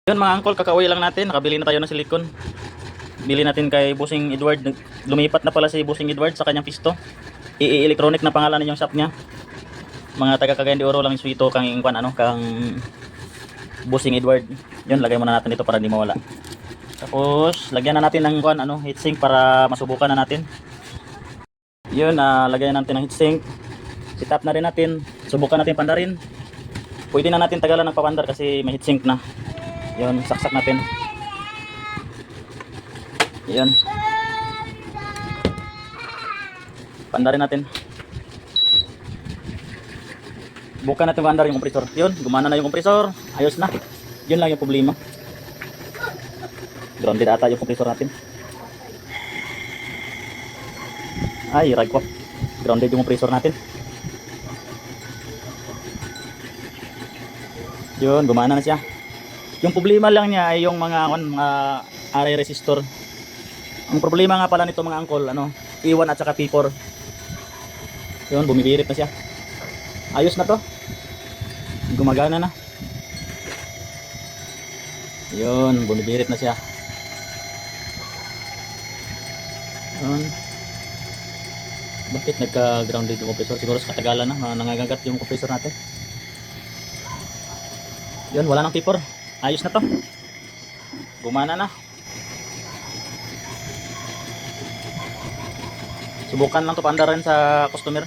Yun mga angkol, kakauwi lang natin. Nakabili na tayo ng silicone. Bili natin kay Bossing Edward. Lumipat na pala si Bossing Edward sa kanyang pisto. Electronic na pangalan yung shop niya. Mga taga Cagayan de Oro lang ito kang Bossing Edward. Yun, lagay muna natin ito para di mawala. Tapos lagyan na natin ng heatsink para masubukan na natin. Yun, lagyan natin ng heatsink. Sit-up na rin natin. Subukan natin pandarin. Pwede na natin tagalan ng papandar kasi may heatsink na. Yun, saksak natin. Yun. Pandarin natin. Bukan natin pandar yung kompresor. Yun, gumana na yung kompresor. Ayos na. Yun lang yung problema. Grounded ata yung kompresor natin. Ay, rag ko. Grounded yung kompresor natin. Yun, gumana na siya. Yung problema lang niya ay yung mga array resistor. Ang problema nga pala nito mga angkol, E1 at saka P4. Yun, bumibirit na siya. Ayos na to. Gumagana na. Yun, bumibirit na siya. Yun. Bakit nagka-grounded yung compressor? Siguro sa katagalan na, nangangagat yung compressor natin. Yun, wala nang P4. Ayos na to. Gumana na. Subukan lang to paandarin sa customer.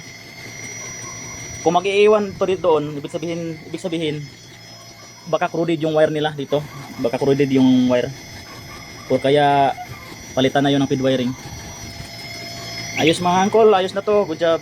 Kung mag-iiwan to dito doon, ibig sabihin baka corroded yung wire nila dito. Baka corroded yung wire. O kaya palitan na yun ng feed wiring. Ayos mga angkol, ayos na to. Good job.